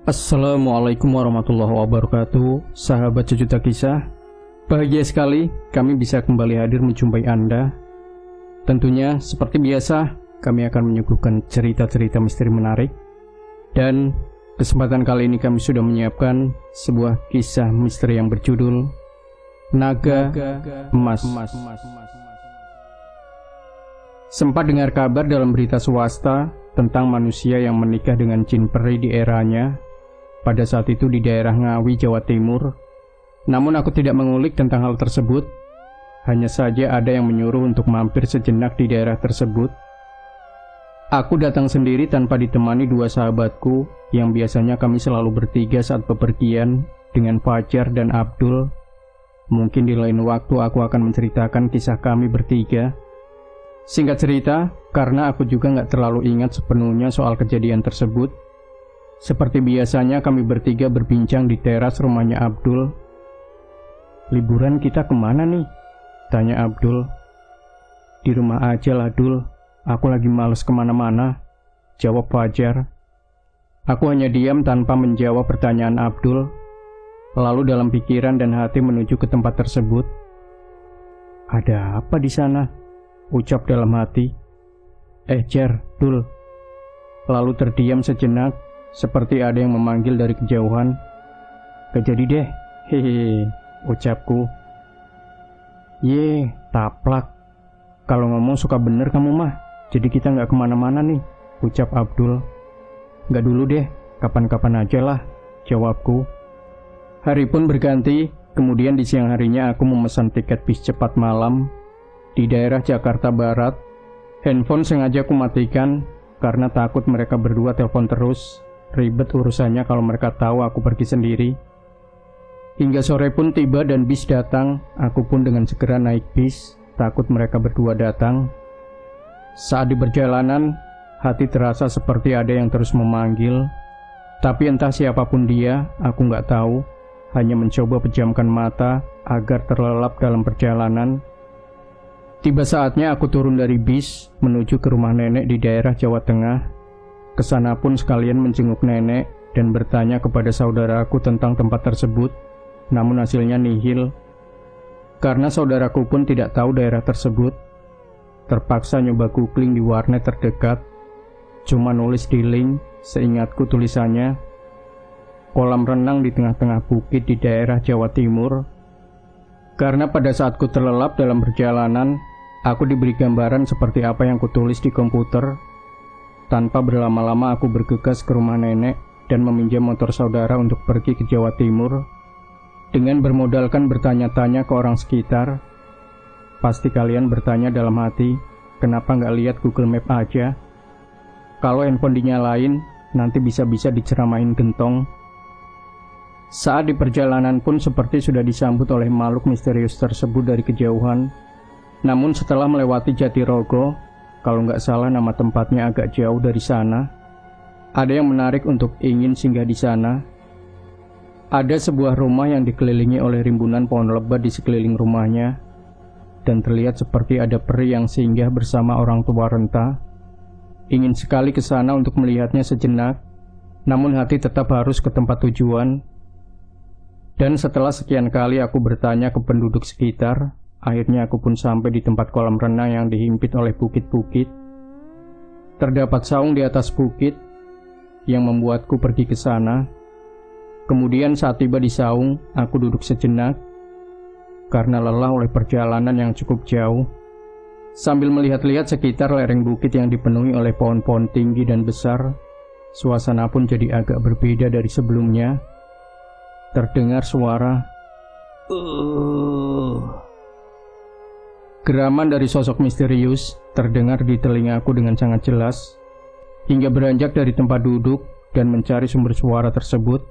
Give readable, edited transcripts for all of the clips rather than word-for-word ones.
Assalamualaikum warahmatullahi wabarakatuh, sahabat sejuta kisah. Bahagia sekali kami bisa kembali hadir menjumpai Anda. Tentunya seperti biasa, kami akan menyuguhkan cerita-cerita misteri menarik. Dan kesempatan kali ini kami sudah menyiapkan sebuah kisah misteri yang berjudul Naga Emas. Sempat dengar kabar dalam berita swasta tentang manusia yang menikah dengan jin peri di eranya, pada saat itu di daerah Ngawi, Jawa Timur. Namun aku tidak mengulik tentang hal tersebut. Hanya saja ada yang menyuruh untuk mampir sejenak di daerah tersebut. Aku datang sendiri tanpa ditemani dua sahabatku yang biasanya kami selalu bertiga saat bepergian, dengan Fajar dan Abdul. Mungkin di lain waktu aku akan menceritakan kisah kami bertiga. Singkat cerita, karena aku juga gak terlalu ingat sepenuhnya soal kejadian tersebut, seperti biasanya kami bertiga berbincang di teras rumahnya Abdul. "Liburan kita kemana nih?" tanya Abdul. "Di rumah aja lah Dul, aku lagi males kemana-mana," jawab Fajar. Aku hanya diam tanpa menjawab pertanyaan Abdul. Lalu dalam pikiran dan hati menuju ke tempat tersebut. "Ada apa di sana?" ucap dalam hati. Jar, Dul." Lalu terdiam sejenak, seperti ada yang memanggil dari kejauhan. "Gak jadi deh, hehehe," ucapku. "Ye, taplak. Kalau ngomong suka bener kamu mah, jadi kita gak kemana-mana nih," ucap Abdul. "Gak dulu deh, kapan-kapan aja lah," jawabku. Hari pun berganti, kemudian di siang harinya aku memesan tiket bis cepat malam di daerah Jakarta Barat. Handphone sengaja aku matikan karena takut mereka berdua telepon terus. Ribet urusannya kalau mereka tahu aku pergi sendiri. Hingga sore pun tiba dan bis datang. Aku pun dengan segera naik bis, takut mereka berdua datang. Saat di perjalanan, hati terasa seperti ada yang terus memanggil. Tapi entah siapapun dia, aku gak tahu. Hanya mencoba pejamkan mata agar terlelap dalam perjalanan. Tiba saatnya aku turun dari bis menuju ke rumah nenek di daerah Jawa Tengah. Kesana pun sekalian menjenguk nenek dan bertanya kepada saudaraku tentang tempat tersebut. Namun hasilnya nihil, karena saudaraku pun tidak tahu daerah tersebut. Terpaksa nyoba googling di warnet terdekat. Cuma nulis di link, seingatku tulisannya kolam renang di tengah-tengah bukit di daerah Jawa Timur. Karena pada saat ku terlelap dalam perjalanan, aku diberi gambaran seperti apa yang kutulis di komputer. Tanpa berlama-lama aku bergegas ke rumah nenek dan meminjam motor saudara untuk pergi ke Jawa Timur. Dengan bermodalkan bertanya-tanya ke orang sekitar. Pasti kalian bertanya dalam hati, kenapa nggak lihat Google Map aja? Kalau handphone dinyalain, nanti bisa-bisa diceramain gentong. Saat di perjalanan pun seperti sudah disambut oleh makhluk misterius tersebut dari kejauhan. Namun setelah melewati Jatirogo, kalau nggak salah nama tempatnya agak jauh dari sana, ada yang menarik untuk ingin singgah di sana. Ada sebuah rumah yang dikelilingi oleh rimbunan pohon lebat di sekeliling rumahnya, dan terlihat seperti ada peri yang singgah bersama orang tua renta. Ingin sekali ke sana untuk melihatnya sejenak, namun hati tetap harus ke tempat tujuan. Dan setelah sekian kali aku bertanya ke penduduk sekitar, akhirnya aku pun sampai di tempat kolam renang yang dihimpit oleh bukit-bukit. Terdapat saung di atas bukit yang membuatku pergi ke sana. Kemudian saat tiba di saung, aku duduk sejenak karena lelah oleh perjalanan yang cukup jauh. Sambil melihat-lihat sekitar lereng bukit yang dipenuhi oleh pohon-pohon tinggi dan besar, suasana pun jadi agak berbeda dari sebelumnya. Terdengar suara geraman dari sosok misterius terdengar di telingaku dengan sangat jelas, hingga beranjak dari tempat duduk dan mencari sumber suara tersebut.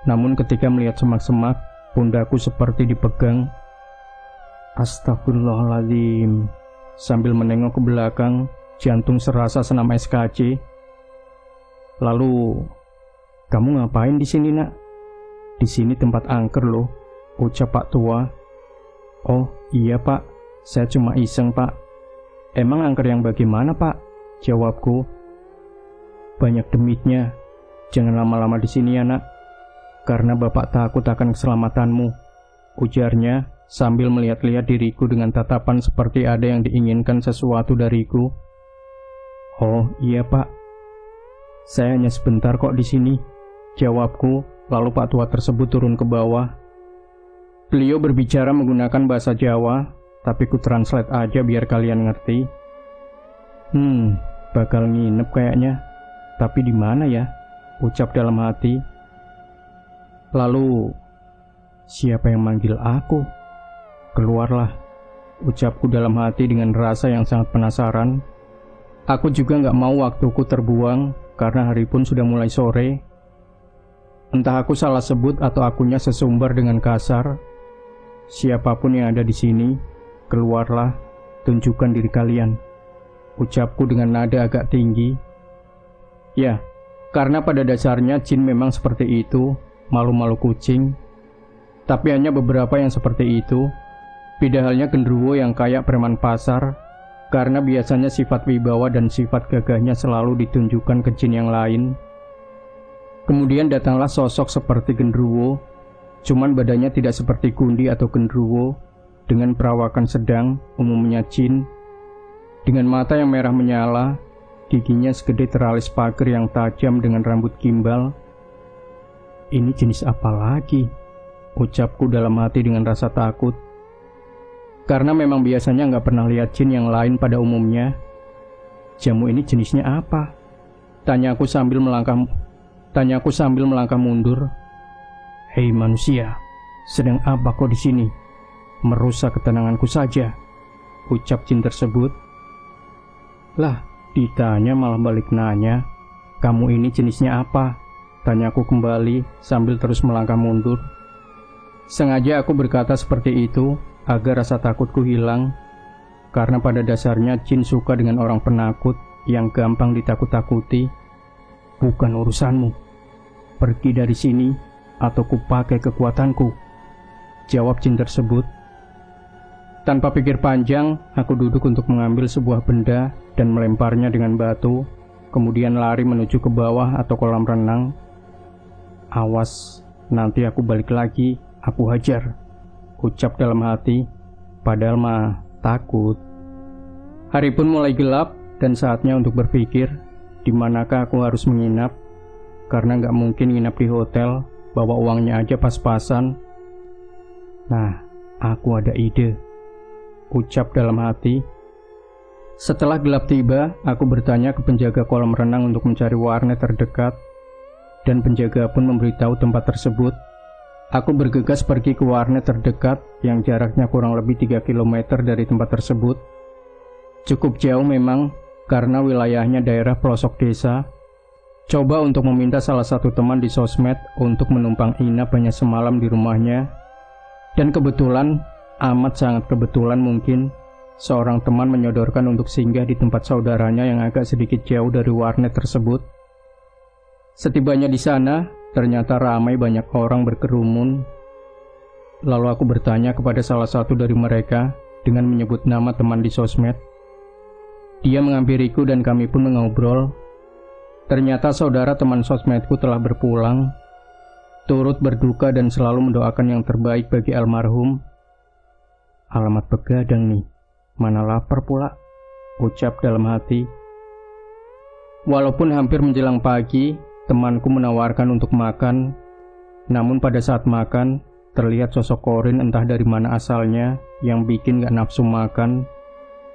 Namun ketika melihat semak-semak, pundakku seperti dipegang. Astagfirullahaladzim. Sambil menengok ke belakang, jantung serasa senam SKC. "Lalu, kamu ngapain di sini, Nak?" "Di sini tempat angker loh," ucap Pak Tua. "Oh iya Pak, saya cuma iseng Pak." "Emang angker yang bagaimana Pak?" jawabku. "Banyak demitnya, Jangan lama-lama di sini ya, Nak. Karena Bapak takut akan keselamatanmu, ujarnya sambil melihat-lihat diriku dengan tatapan seperti ada yang diinginkan sesuatu dariku. Oh, iya, Pak. Saya hanya sebentar kok di sini, jawabku, lalu Pak tua tersebut turun ke bawah. Beliau berbicara menggunakan bahasa Jawa, tapi ku translate aja biar kalian ngerti. Bakal nginep kayaknya. Tapi di mana ya? Ucap dalam hati. Lalu, siapa yang manggil aku? Keluarlah, ucapku dalam hati dengan rasa yang sangat penasaran. Aku juga gak mau waktuku terbuang karena hari pun sudah mulai sore. Entah aku salah sebut atau akunya sesumbar dengan kasar. Siapapun yang ada di sini, keluarlah, tunjukkan diri kalian, ucapku dengan nada agak tinggi. Ya, karena pada dasarnya jin memang seperti itu, malu-malu kucing. Tapi hanya beberapa yang seperti itu. Beda halnya genderuwo yang kayak preman pasar, karena biasanya sifat wibawa dan sifat gagahnya selalu ditunjukkan ke jin yang lain. Kemudian datanglah sosok seperti genderuwo, cuman badannya tidak seperti gundi atau genderuwo, dengan perawakan sedang, umumnya jin, dengan mata yang merah menyala, giginya segede teralis pagar yang tajam dengan rambut gimbal. Ini jenis apa lagi? Ucapku dalam hati dengan rasa takut. Karena memang biasanya nggak pernah lihat jin yang lain pada umumnya. Jamu ini jenisnya apa? Tanyaku sambil melangkah mundur. Hei manusia, sedang apa kau di sini? Merusak ketenanganku saja, ucap jin tersebut. Lah, ditanya malah balik nanya. Kamu ini jenisnya apa? Tanyaku kembali sambil terus melangkah mundur. Sengaja aku berkata seperti itu agar rasa takutku hilang. Karena pada dasarnya jin suka dengan orang penakut yang gampang ditakut-takuti. Bukan urusanmu. Pergi dari sini atau kupakai kekuatanku, jawab jin tersebut. Tanpa pikir panjang, aku duduk untuk mengambil sebuah benda dan melemparnya dengan batu, kemudian lari menuju ke bawah atau kolam renang. Awas, nanti aku balik lagi, aku hajar, ucap dalam hati, padahal mah takut. Hari pun mulai gelap dan saatnya untuk berpikir di manakah aku harus menginap, karena gak mungkin nginap di hotel, bawa uangnya aja pas-pasan. Nah, aku ada ide, ucap dalam hati. Setelah gelap tiba, aku bertanya ke penjaga kolam renang untuk mencari warnet terdekat, dan penjaga pun memberitahu tempat tersebut. Aku bergegas pergi ke warnet terdekat yang jaraknya kurang lebih 3 km dari tempat tersebut. Cukup jauh memang, karena wilayahnya daerah pelosok desa. Coba untuk meminta salah satu teman di sosmed untuk menumpang inap hanya semalam di rumahnya. Dan kebetulan, amat sangat kebetulan mungkin, seorang teman menyodorkan untuk singgah di tempat saudaranya yang agak sedikit jauh dari warnet tersebut. Setibanya di sana, ternyata ramai banyak orang berkerumun. Lalu aku bertanya kepada salah satu dari mereka dengan menyebut nama teman di sosmed. Dia menghampiriku dan kami pun mengobrol. Ternyata saudara teman sosmedku telah berpulang, turut berduka dan selalu mendoakan yang terbaik bagi almarhum. Alamat begadang nih, mana lapar pula, ucap dalam hati. Walaupun hampir menjelang pagi, temanku menawarkan untuk makan. Namun pada saat makan, terlihat sosok Korin entah dari mana asalnya yang bikin gak nafsu makan.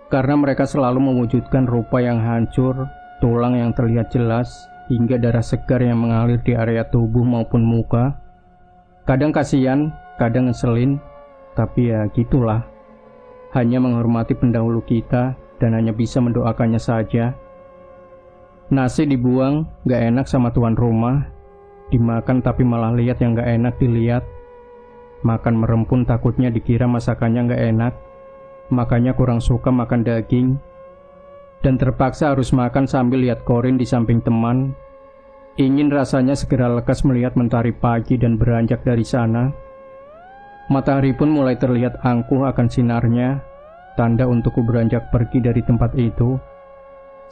Karena mereka selalu mewujudkan rupa yang hancur, tulang yang terlihat jelas, hingga darah segar yang mengalir di area tubuh maupun muka. Kadang kasihan, kadang ngeselin, tapi ya gitulah. Hanya menghormati pendahulu kita dan hanya bisa mendoakannya saja. Nasi dibuang, gak enak sama tuan rumah. Dimakan tapi malah lihat yang gak enak dilihat. Makan merempun takutnya dikira masakannya gak enak. Makanya kurang suka makan daging. Dan terpaksa harus makan sambil lihat Korin di samping teman. Ingin rasanya segera lekas melihat mentari pagi dan beranjak dari sana. Matahari pun mulai terlihat angkuh akan sinarnya, tanda untukku beranjak pergi dari tempat itu.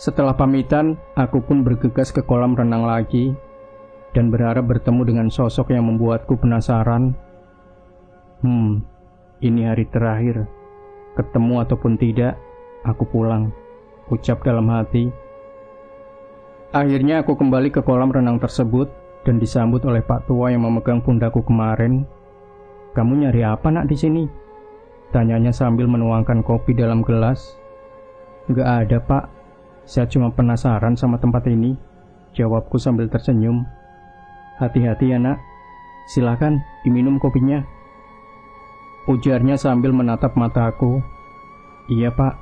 Setelah pamitan, aku pun bergegas ke kolam renang lagi. dan berharap bertemu dengan sosok yang membuatku penasaran. Ini hari terakhir. Ketemu ataupun tidak, aku pulang, ucap dalam hati. Akhirnya aku kembali ke kolam renang tersebut dan disambut oleh Pak Tua yang memegang pundakku kemarin. "Kamu nyari apa nak di sini?" tanyanya sambil menuangkan kopi dalam gelas. "Nggak ada Pak, saya cuma penasaran sama tempat ini," jawabku sambil tersenyum. "Hati-hati ya nak, silakan diminum kopinya," ujarnya sambil menatap mataku. "Iya Pak,"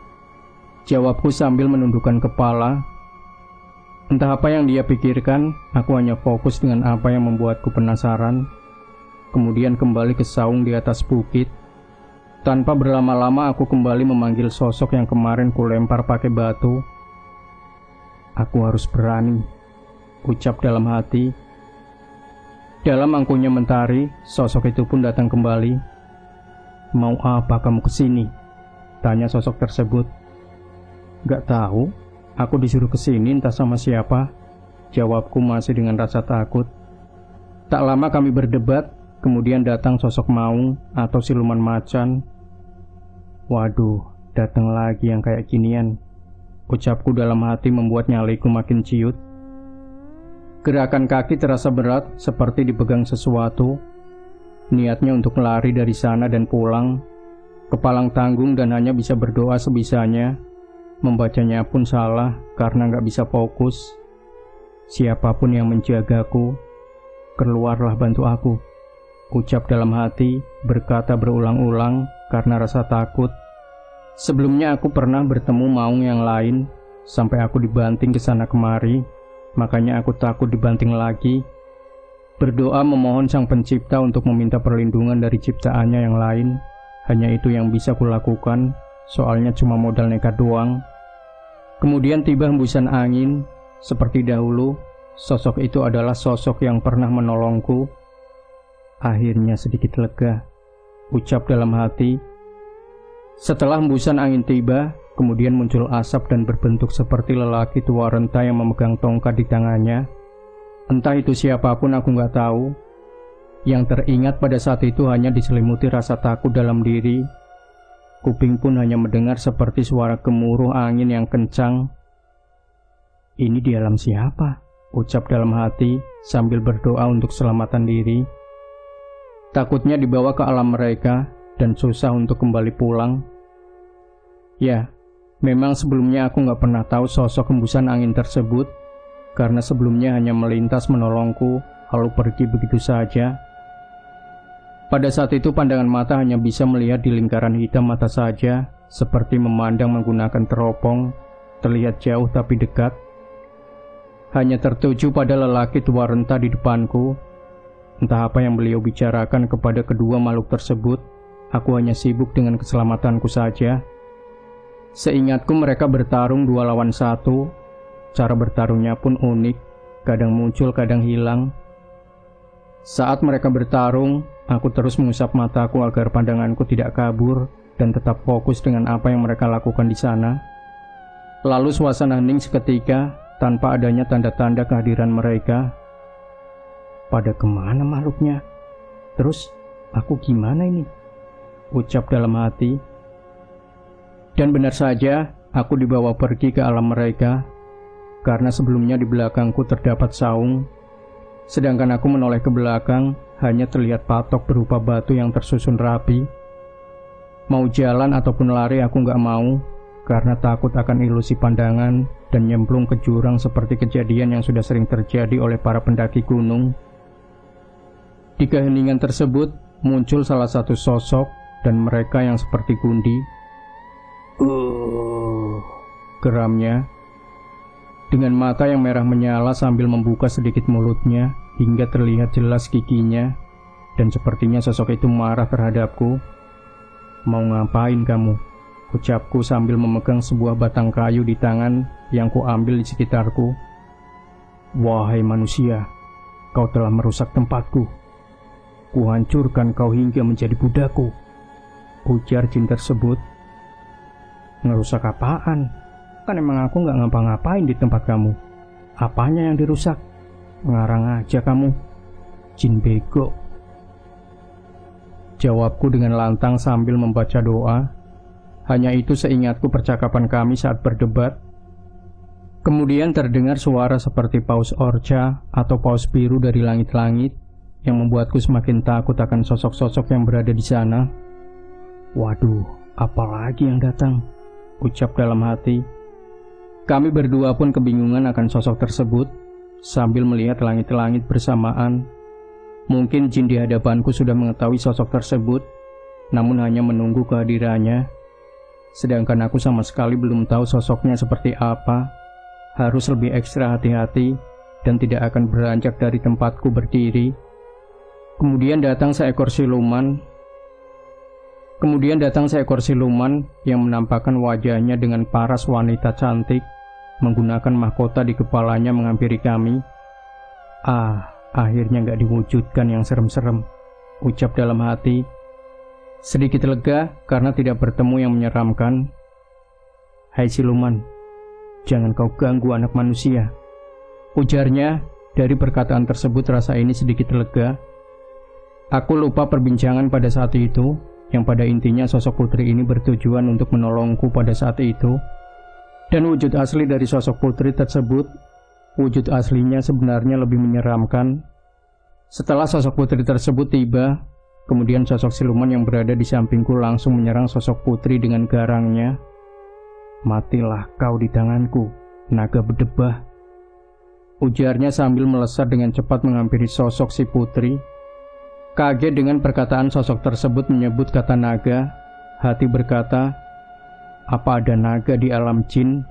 jawabku sambil menundukkan kepala. Entah apa yang dia pikirkan, aku hanya fokus dengan apa yang membuatku penasaran. Kemudian kembali ke saung di atas bukit. Tanpa berlama-lama aku kembali memanggil sosok yang kemarin kulempar pakai batu. "Aku harus berani," ucap dalam hati. Dalam angkuhnya mentari, sosok itu pun datang kembali. "Mau apa kamu kesini?" tanya sosok tersebut. "Gak tahu, aku disuruh kesini entah sama siapa," jawabku masih dengan rasa takut. Tak lama kami berdebat, kemudian datang sosok maung atau siluman macan. "Waduh, datang lagi yang kayak ginian," ucapku dalam hati membuat nyaliku makin ciut. Gerakan kaki terasa berat seperti dipegang sesuatu. Niatnya untuk lari dari sana dan pulang. Kepalang tanggung dan hanya bisa berdoa sebisanya. Membacanya pun salah karena gak bisa fokus. "Siapapun yang menjagaku, keluarlah bantu aku," ucap dalam hati, berkata berulang-ulang karena rasa takut. Sebelumnya aku pernah bertemu maung yang lain, sampai aku dibanting ke sana kemari, makanya aku takut dibanting lagi. Berdoa memohon Sang Pencipta untuk meminta perlindungan dari ciptaannya yang lain. Hanya itu yang bisa kulakukan, soalnya cuma modal nekat doang. Kemudian tiba hembusan angin. Seperti dahulu, sosok itu adalah sosok yang pernah menolongku. Akhirnya sedikit lega, ucap dalam hati. Setelah hembusan angin tiba, kemudian muncul asap dan berbentuk seperti lelaki tua renta yang memegang tongkat di tangannya. Entah itu siapapun aku gak tahu. Yang teringat pada saat itu hanya diselimuti rasa takut dalam diri. Kuping pun hanya mendengar seperti suara gemuruh angin yang kencang. "Ini di alam siapa?" ucap dalam hati sambil berdoa untuk keselamatan diri. Takutnya dibawa ke alam mereka dan susah untuk kembali pulang. Ya, memang sebelumnya aku gak pernah tahu sosok hembusan angin tersebut, karena sebelumnya hanya melintas menolongku lalu pergi begitu saja. Pada saat itu pandangan mata hanya bisa melihat di lingkaran hitam mata saja, seperti memandang menggunakan teropong, terlihat jauh tapi dekat. Hanya tertuju pada lelaki tua renta di depanku. Entah apa yang beliau bicarakan kepada kedua makhluk tersebut, aku hanya sibuk dengan keselamatanku saja. Seingatku mereka bertarung 2 lawan 1. Cara bertarungnya pun unik, kadang muncul kadang hilang. Saat mereka bertarung, aku terus mengusap mataku agar pandanganku tidak kabur dan tetap fokus dengan apa yang mereka lakukan di sana. Lalu suasana hening seketika tanpa adanya tanda-tanda kehadiran mereka. Pada kemana makhluknya? Terus aku gimana ini? Ucap dalam hati. Dan benar saja, aku dibawa pergi ke alam mereka, karena sebelumnya di belakangku terdapat saung. Sedangkan aku menoleh ke belakang, hanya terlihat patok berupa batu yang tersusun rapi. Mau jalan ataupun lari aku gak mau, karena takut akan ilusi pandangan dan nyemplung ke jurang seperti kejadian yang sudah sering terjadi oleh para pendaki gunung. Di keheningan tersebut, muncul salah satu sosok dan mereka yang seperti gundi. Geramnya. Dengan mata yang merah menyala sambil membuka sedikit mulutnya hingga terlihat jelas giginya, dan sepertinya sosok itu marah terhadapku. "Mau ngapain kamu?" ucapku sambil memegang sebuah batang kayu di tangan yang kuambil di sekitarku. "Wahai manusia, kau telah merusak tempatku. Kuhancurkan kau hingga menjadi budakku," ujar jin tersebut. "Ngerusak apaan? Kan emang aku gak ngapa-ngapain di tempat kamu. Apanya yang dirusak?" Ngarang aja kamu, jin bego. Jawabku dengan lantang sambil membaca doa. Hanya itu seingatku percakapan kami saat berdebat. Kemudian terdengar suara seperti paus orca atau paus biru dari langit-langit yang membuatku semakin takut akan sosok-sosok yang berada di sana. Waduh, apalagi yang datang? Ucap dalam hati. Kami berdua pun kebingungan akan sosok tersebut sambil melihat langit-langit bersamaan. Mungkin jin di hadapanku sudah mengetahui sosok tersebut, namun hanya menunggu kehadirannya. Sedangkan aku sama sekali belum tahu sosoknya seperti apa. Harus lebih ekstra hati-hati dan tidak akan beranjak dari tempatku berdiri. Kemudian datang seekor siluman yang menampakkan wajahnya dengan paras wanita cantik, menggunakan mahkota di kepalanya menghampiri kami. Akhirnya gak diwujudkan yang serem-serem, ucap dalam hati. Sedikit lega karena tidak bertemu yang menyeramkan. Hai siluman, jangan kau ganggu anak manusia, ujarnya. Dari perkataan tersebut rasa ini sedikit lega. Aku lupa perbincangan pada saat itu, yang pada intinya sosok putri ini bertujuan untuk menolongku pada saat itu. Dan wujud asli dari sosok putri tersebut, wujud aslinya sebenarnya lebih menyeramkan. Setelah sosok putri tersebut tiba, kemudian sosok siluman yang berada di sampingku langsung menyerang sosok putri dengan garangnya. Matilah kau di tanganku, naga berdebah, ujarnya sambil melesat dengan cepat menghampiri sosok si putri. Kaget dengan perkataan sosok tersebut menyebut kata naga, hati berkata, apa ada naga di alam jin?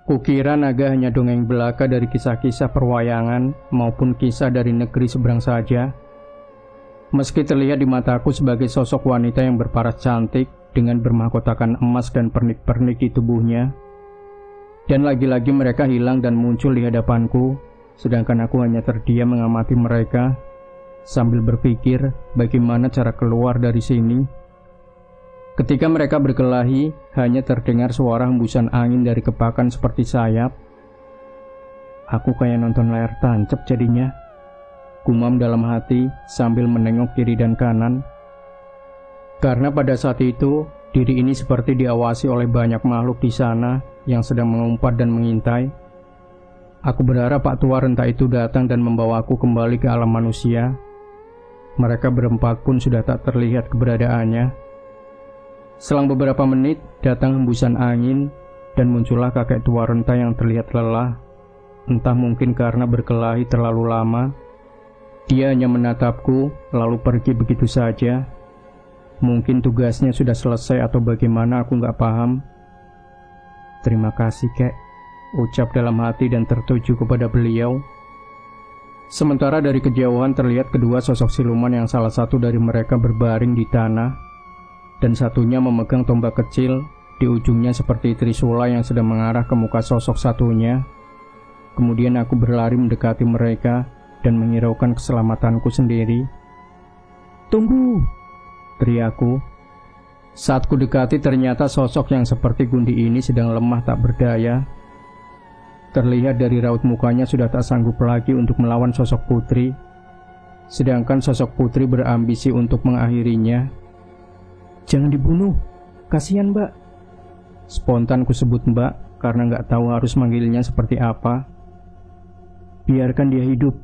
Kukira naga hanya dongeng belaka dari kisah-kisah perwayangan maupun kisah dari negeri seberang saja. Meski terlihat di mataku sebagai sosok wanita yang berparas cantik dengan bermahkotakan emas dan pernik-pernik di tubuhnya. Dan lagi-lagi mereka hilang dan muncul di hadapanku, sedangkan aku hanya terdiam mengamati mereka sambil berpikir bagaimana cara keluar dari sini. Ketika mereka berkelahi, hanya terdengar suara hembusan angin dari kepakan seperti sayap. Aku kayak nonton layar tancap jadinya, gumam dalam hati sambil menengok kiri dan kanan. Karena pada saat itu, diri ini seperti diawasi oleh banyak makhluk di sana yang sedang mengumpat dan mengintai. Aku berharap Pak Tua Renta itu datang dan membawaku kembali ke alam manusia. Mereka berempat pun sudah tak terlihat keberadaannya. Selang beberapa menit, datang hembusan angin dan muncullah kakek tua renta yang terlihat lelah. Entah mungkin karena berkelahi terlalu lama. Dia hanya menatapku, lalu pergi begitu saja. Mungkin tugasnya sudah selesai atau bagaimana, aku gak paham. Terima kasih kek, ucap dalam hati dan tertuju kepada beliau. Sementara dari kejauhan terlihat kedua sosok siluman yang salah satu dari mereka berbaring di tanah dan satunya memegang tombak kecil, di ujungnya seperti trisula yang sedang mengarah ke muka sosok satunya. Kemudian aku berlari mendekati mereka dan menghiraukan keselamatanku sendiri. Tunggu, teriakku. Saat ku dekati ternyata sosok yang seperti Gundi ini sedang lemah tak berdaya. Terlihat dari raut mukanya sudah tak sanggup lagi untuk melawan sosok putri. Sedangkan sosok putri berambisi untuk mengakhirinya. Jangan dibunuh, kasihan mbak. Spontan ku sebut mbak karena gak tahu harus manggilnya seperti apa. Biarkan dia hidup,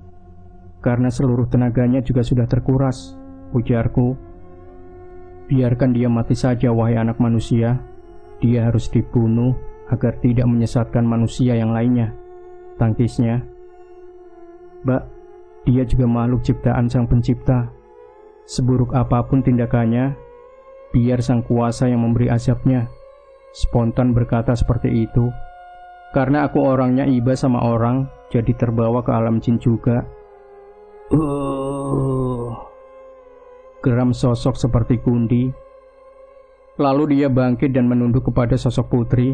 karena seluruh tenaganya juga sudah terkuras, ujarku. Biarkan dia mati saja wahai anak manusia. Dia harus dibunuh agar tidak menyesatkan manusia yang lainnya, tangkisnya. Mbak, dia juga makhluk ciptaan sang pencipta. Seburuk apapun tindakannya, biar sang kuasa yang memberi azabnya. Spontan berkata seperti itu. Karena aku orangnya iba sama orang, jadi terbawa ke alam jin juga. Geram sosok seperti Gundi. Lalu dia bangkit dan menunduk kepada sosok putri.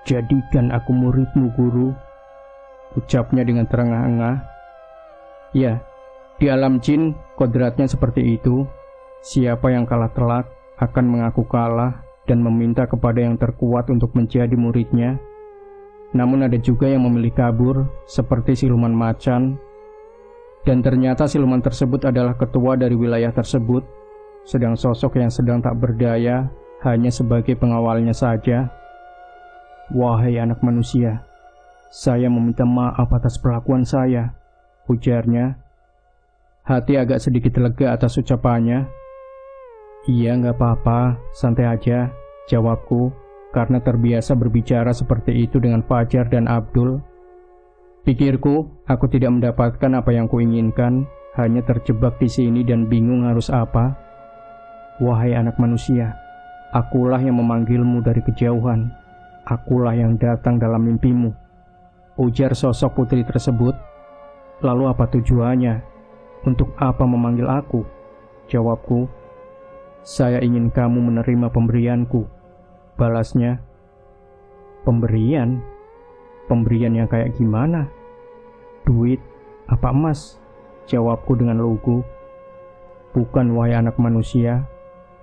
Jadikan aku muridmu, guru, ucapnya dengan terengah-engah. Ya, di alam jin kodratnya seperti itu. Siapa yang kalah telak akan mengaku kalah dan meminta kepada yang terkuat untuk menjadi muridnya. Namun ada juga yang memilih kabur, seperti siluman macan. Dan ternyata siluman tersebut adalah ketua dari wilayah tersebut, sedang sosok yang sedang tak berdaya hanya sebagai pengawalnya saja. "Wahai anak manusia, saya meminta maaf atas perlakuan saya," ujarnya. Hati agak sedikit lega atas ucapannya. "Iya, nggak apa-apa, santai aja," jawabku, karena terbiasa berbicara seperti itu dengan Fajar dan Abdul. Pikirku, aku tidak mendapatkan apa yang kuinginkan, hanya terjebak di sini dan bingung harus apa. "Wahai anak manusia, akulah yang memanggilmu dari kejauhan. Akulah yang datang dalam mimpimu," ujar sosok putri tersebut. "Lalu apa tujuannya? Untuk apa memanggil aku?" jawabku. "Saya ingin kamu menerima pemberianku," balasnya. "Pemberian? Pemberian yang kayak gimana? Duit? Apa emas?" jawabku dengan lugu. "Bukan, wahai anak manusia,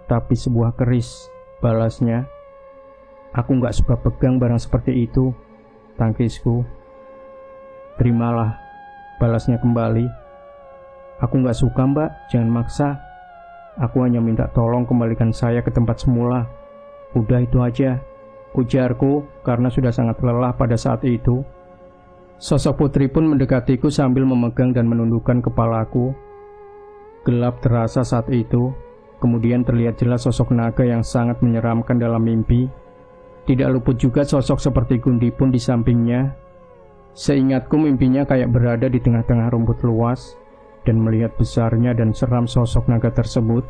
tapi sebuah keris," balasnya. "Aku gak suka pegang barang seperti itu," tangkisku. "Terimalah," balasnya kembali. "Aku gak suka, Mbak, jangan maksa. Aku hanya minta tolong kembalikan saya ke tempat semula. Udah itu aja," ujarku karena sudah sangat lelah pada saat itu. Sosok putri pun mendekatiku sambil memegang dan menundukkan kepalaku. Gelap terasa saat itu, kemudian terlihat jelas sosok naga yang sangat menyeramkan dalam mimpi. Tidak luput juga sosok seperti Gundi pun di sampingnya. Seingatku mimpinya kayak berada di tengah-tengah rumput luas dan melihat besarnya dan seram sosok naga tersebut.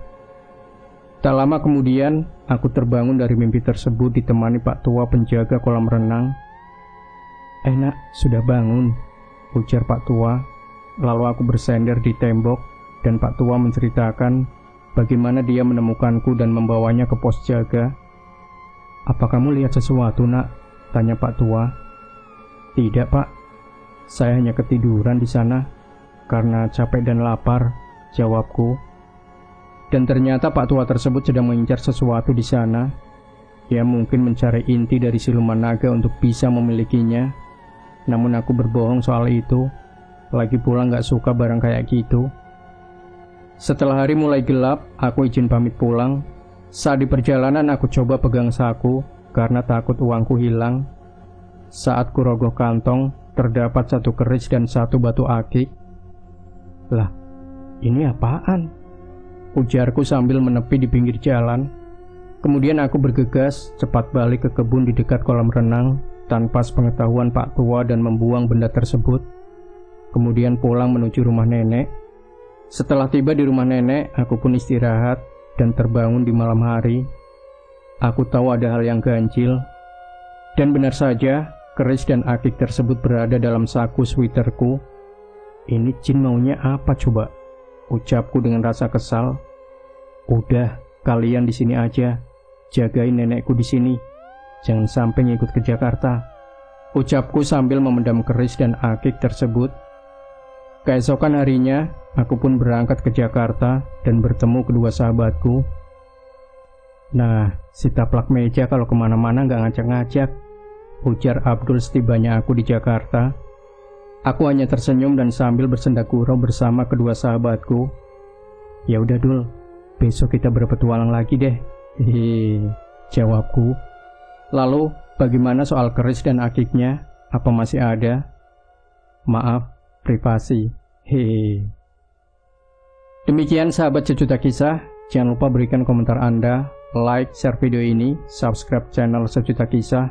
Tak lama kemudian, aku terbangun dari mimpi tersebut ditemani Pak Tua penjaga kolam renang. "Nak, sudah bangun," ujar Pak Tua. Lalu aku bersender di tembok dan Pak Tua menceritakan bagaimana dia menemukanku dan membawanya ke pos jaga. "Apa kamu lihat sesuatu, Nak?" tanya Pak Tua. "Tidak, Pak. Saya hanya ketiduran di sana karena capek dan lapar," jawabku. Dan ternyata Pak Tua tersebut sedang mengincar sesuatu di sana. Dia mungkin mencari inti dari siluman naga untuk bisa memilikinya. Namun aku berbohong soal itu. Lagi pula gak suka barang kayak gitu. Setelah hari mulai gelap, aku izin pamit pulang. Saat di perjalanan aku coba pegang saku karena takut uangku hilang. Saat kurogoh kantong, terdapat satu keris dan satu batu akik. "Lah, ini apaan?" ujarku sambil menepi di pinggir jalan. Kemudian aku bergegas cepat balik ke kebun di dekat kolam renang tanpa sepengetahuan Pak Tua dan membuang benda tersebut. Kemudian pulang menuju rumah nenek. Setelah tiba di rumah nenek, aku pun istirahat dan terbangun di malam hari. Aku tahu ada hal yang ganjil. Dan benar saja, keris dan akik tersebut berada dalam saku sweaterku. Ini jin maunya apa coba? Ucapku dengan rasa kesal. "Udah, kalian di sini aja. Jagain nenekku di sini. Jangan sampai ngikut ke Jakarta," ucapku sambil memendam keris dan akik tersebut. Keesokan harinya, aku pun berangkat ke Jakarta dan bertemu kedua sahabatku. "Nah, si taplak meja kalau kemana-mana gak ngajak-ngajak," ujar Abdul setibanya aku di Jakarta. Aku hanya tersenyum dan sambil bersenda gurau bersama kedua sahabatku. "Ya udah Dul, besok kita berpetualang lagi deh," hehe, jawabku. "Lalu, bagaimana soal keris dan akiknya? Apa masih ada?" "Maaf, privasi, hehe." Demikian sahabat Sejuta Kisah, jangan lupa berikan komentar Anda, like, share video ini, subscribe channel Sejuta Kisah,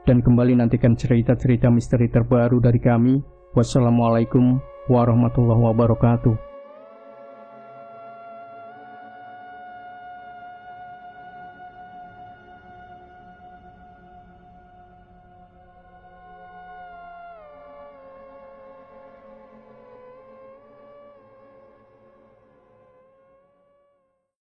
dan kembali nantikan cerita-cerita misteri terbaru dari kami. Wassalamualaikum warahmatullahi wabarakatuh.